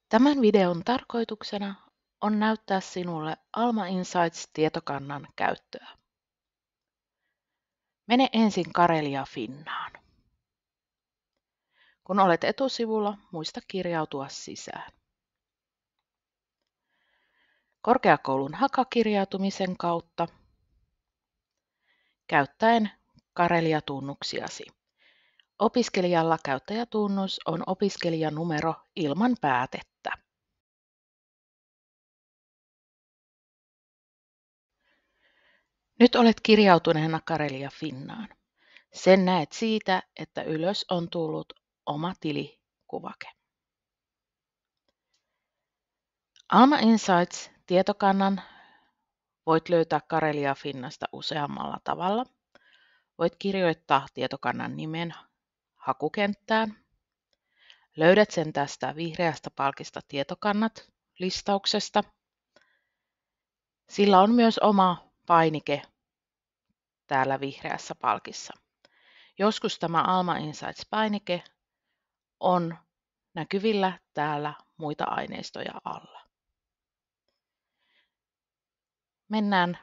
Tämän videon tarkoituksena on näyttää sinulle Alma Insights-tietokannan käyttöä. Mene ensin Karelia Finnaan. Kun olet etusivulla, muista kirjautua sisään. Korkeakoulun hakakirjautumisen kautta käyttäen Karelia-tunnuksiasi. Opiskelijalla käyttäjätunnus on opiskelijanumero ilman päätettä. Nyt olet kirjautuneena Karelia Finnaan. Sen näet siitä, että ylös on tullut oma tilikuvake. Alma Insights-tietokannan voit löytää Karelia Finnasta useammalla tavalla. Voit kirjoittaa tietokannan nimen hakukenttään. Löydät sen tästä vihreästä palkista Tietokannat listauksesta. Sillä on myös oma painike täällä vihreässä palkissa. Joskus tämä Alma Insights-painike on näkyvillä täällä muita aineistoja alla. Mennään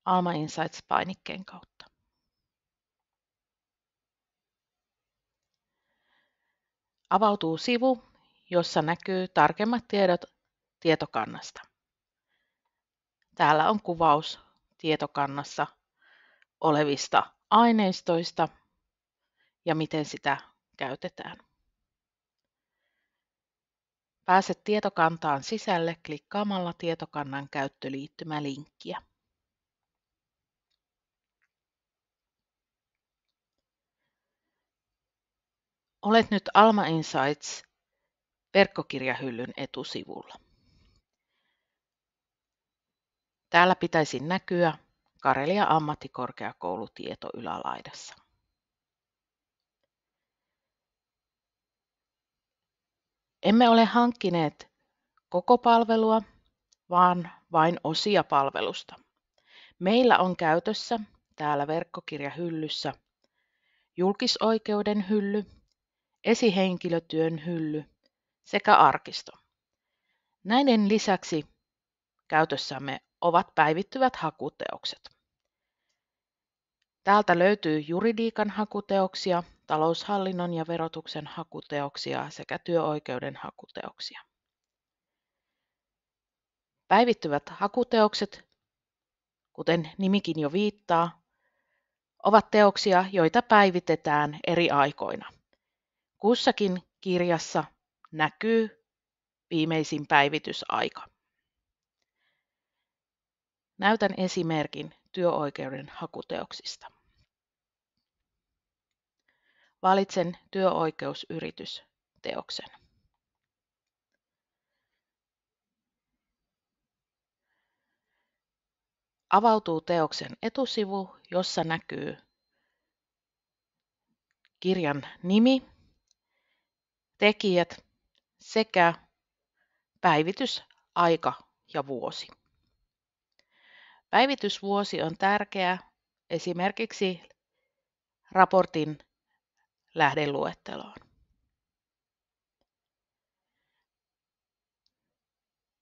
Alma Insights-painikkeen kautta. Avautuu sivu, jossa näkyy tarkemmat tiedot tietokannasta. Täällä on kuvaus tietokannassa olevista aineistoista ja miten sitä käytetään. Pääset tietokantaan sisälle klikkaamalla tietokannan käyttöliittymälinkkiä. Olet nyt Alma Insights verkkokirjahyllyn etusivulla. Täällä pitäisi näkyä Karelia ammattikorkeakoulutieto ylälaidassa. Emme ole hankkineet koko palvelua, vaan vain osia palvelusta. Meillä on käytössä täällä verkkokirjahyllyssä julkisoikeuden hylly, esihenkilötyön hylly sekä arkisto. Näiden lisäksi käytössämme ovat päivittyvät hakuteokset. Täältä löytyy juridiikan hakuteoksia, taloushallinnon ja verotuksen hakuteoksia sekä työoikeuden hakuteoksia. Päivittyvät hakuteokset, kuten nimikin jo viittaa, ovat teoksia, joita päivitetään eri aikoina. Kussakin kirjassa näkyy viimeisin päivitysaika. Näytän esimerkin työoikeuden hakuteoksista. Valitsen työoikeusyritys-teoksen. Avautuu teoksen etusivu, jossa näkyy kirjan nimi, tekijät sekä päivitysaika ja vuosi. Päivitysvuosi on tärkeä esimerkiksi raportin lähdeluetteloon.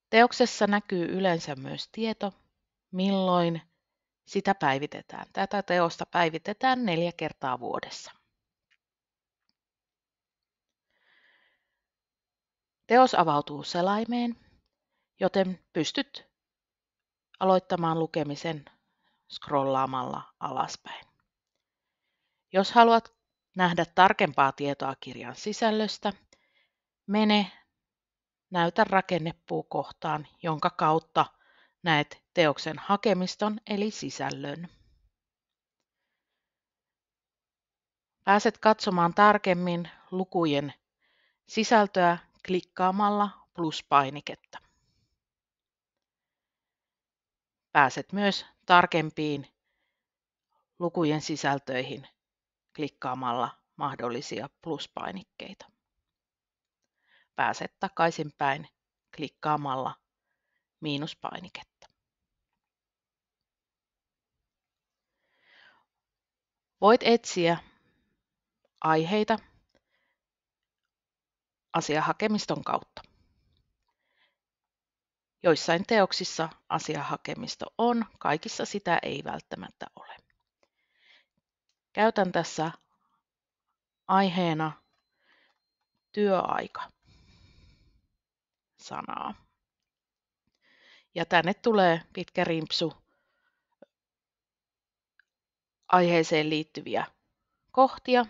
Teoksessa näkyy yleensä myös tieto, milloin sitä päivitetään. Tätä teosta päivitetään 4 kertaa vuodessa. Teos avautuu selaimeen, joten pystyt aloittamaan lukemisen scrollaamalla alaspäin. Jos haluat nähdä tarkempaa tietoa kirjan sisällöstä, mene Näytä rakennepuu-kohtaan, jonka kautta näet teoksen hakemiston eli sisällön. Pääset katsomaan tarkemmin lukujen sisältöä klikkaamalla pluspainiketta. Pääset myös tarkempiin lukujen sisältöihin klikkaamalla mahdollisia pluspainikkeita. Pääset takaisinpäin klikkaamalla miinuspainiketta. Voit etsiä aiheita asiahakemiston kautta. Joissain teoksissa asiahakemisto on, kaikissa sitä ei välttämättä ole. Käytän tässä aiheena työaika sanaa. Ja tänne tulee pitkä rimpsu aiheeseen liittyviä kohtia.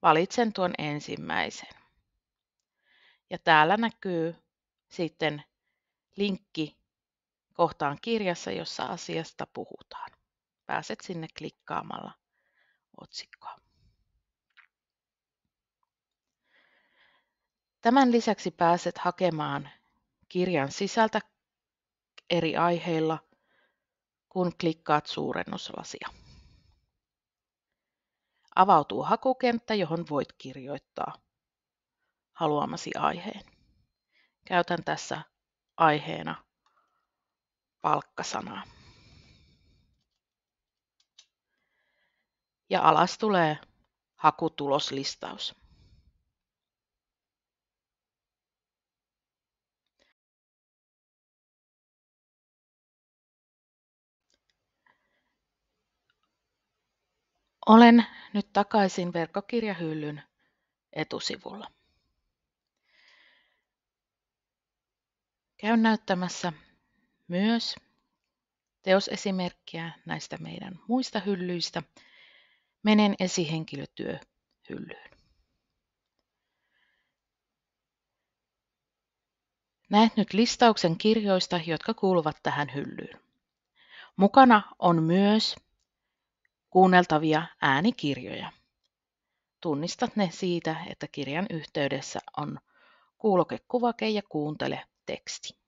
Valitsen tuon ensimmäisen. Ja täällä näkyy sitten linkki kohtaan kirjassa, jossa asiasta puhutaan. Pääset sinne klikkaamalla otsikkoa. Tämän lisäksi pääset hakemaan kirjan sisältä eri aiheilla, kun klikkaat suurennuslasia. Avautuu hakukenttä, johon voit kirjoittaa haluamasi aiheen. Käytän tässä aiheena palkkasanaa. Ja alas tulee hakutuloslistaus. Olen nyt takaisin verkkokirjahyllyn etusivulla. Käyn näyttämässä myös teosesimerkkiä näistä meidän muista hyllyistä. Menen esihenkilötyöhyllyyn. Näet nyt listauksen kirjoista, jotka kuuluvat tähän hyllyyn. Mukana on myös kuunneltavia äänikirjoja. Tunnistat ne siitä, että kirjan yhteydessä on kuulokekuvake ja kuuntele teksti.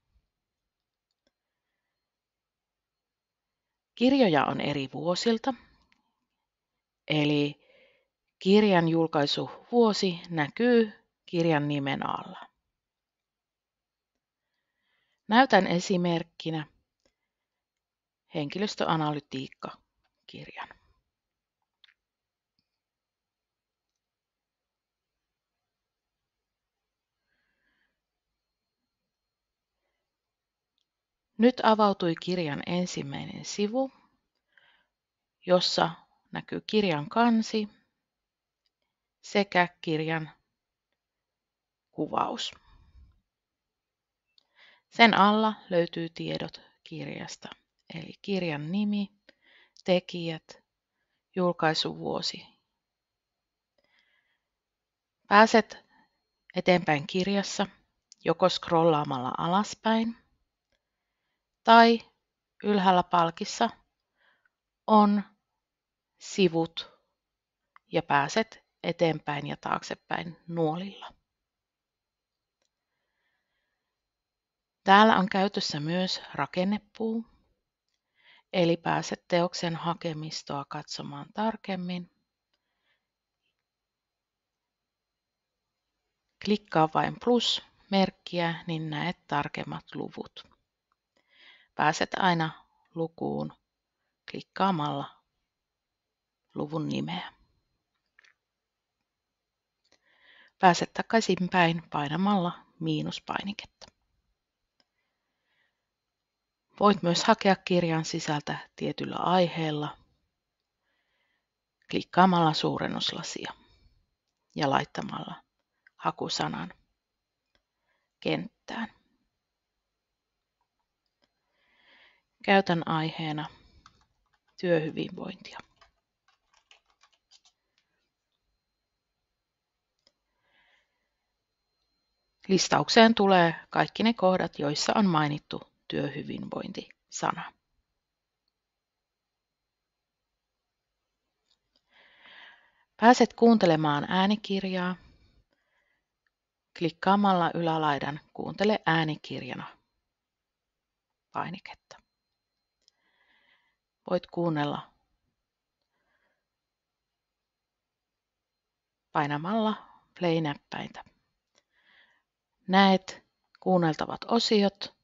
Kirjoja on eri vuosilta, eli kirjan julkaisuvuosi näkyy kirjan nimen alla. Näytän esimerkkinä henkilöstöanalytiikka-kirjan. Nyt avautui kirjan ensimmäinen sivu, jossa näkyy kirjan kansi sekä kirjan kuvaus. Sen alla löytyy tiedot kirjasta, eli kirjan nimi, tekijät, julkaisuvuosi. Pääset eteenpäin kirjassa joko scrollaamalla alaspäin tai ylhäällä palkissa on sivut ja pääset eteenpäin ja taaksepäin nuolilla. Täällä on käytössä myös rakennepuu, eli pääset teoksen hakemistoa katsomaan tarkemmin. Klikkaa vain plus-merkkiä, niin näet tarkemmat luvut. Pääset aina lukuun klikkaamalla luvun nimeä. Pääset takaisinpäin painamalla miinuspainiketta. Voit myös hakea kirjan sisältä tietyllä aiheella klikkaamalla suurennuslasia ja laittamalla hakusanan kenttään. Käytän aiheena työhyvinvointia. Listaukseen tulee kaikki ne kohdat, joissa on mainittu työhyvinvointi-sana. Pääset kuuntelemaan äänikirjaa klikkaamalla ylälaidan Kuuntele äänikirjana -painiketta. Voit kuunnella painamalla play-näppäintä. Näet kuunneltavat osiot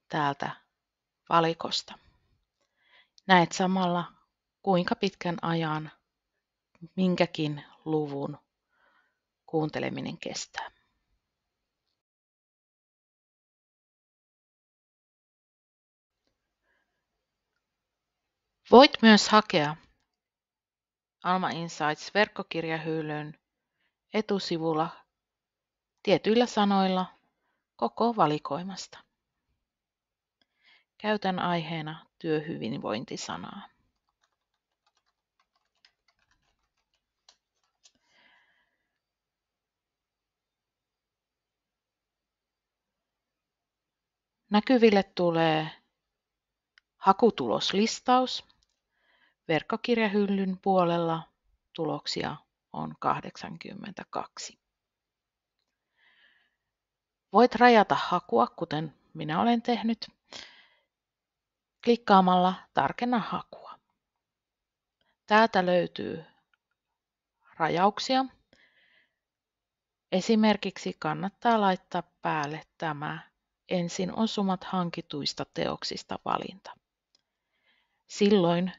täältä valikosta. Näet samalla, kuinka pitkän ajan minkäkin luvun kuunteleminen kestää. Voit myös hakea Alma Insights-verkkokirjahyllyn etusivulla tietyillä sanoilla koko valikoimasta. Käytän aiheena työhyvinvointisanaa. Näkyville tulee hakutuloslistaus. Verkkokirjahyllyn puolella tuloksia on 82. Voit rajata hakua, kuten minä olen tehnyt, klikkaamalla Tarkenna hakua. Täältä löytyy rajauksia. Esimerkiksi kannattaa laittaa päälle tämä ensin osumat hankituista teoksista valinta. Silloin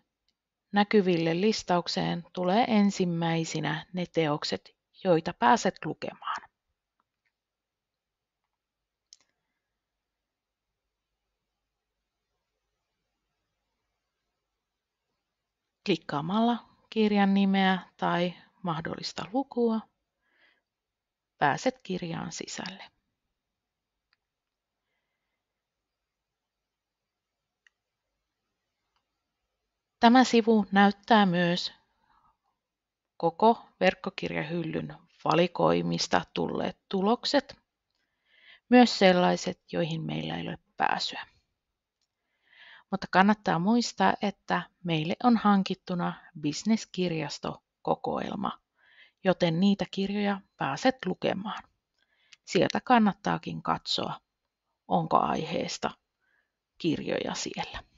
näkyville listaukseen tulee ensimmäisinä ne teokset, joita pääset lukemaan. Klikkaamalla kirjan nimeä tai mahdollista lukua pääset kirjaan sisälle. Tämä sivu näyttää myös koko verkkokirjahyllyn valikoimista tulleet tulokset, myös sellaiset, joihin meillä ei ole pääsyä. Mutta kannattaa muistaa, että meille on hankittuna business-kirjastokokoelma, joten niitä kirjoja pääset lukemaan. Sieltä kannattaakin katsoa, onko aiheesta kirjoja siellä.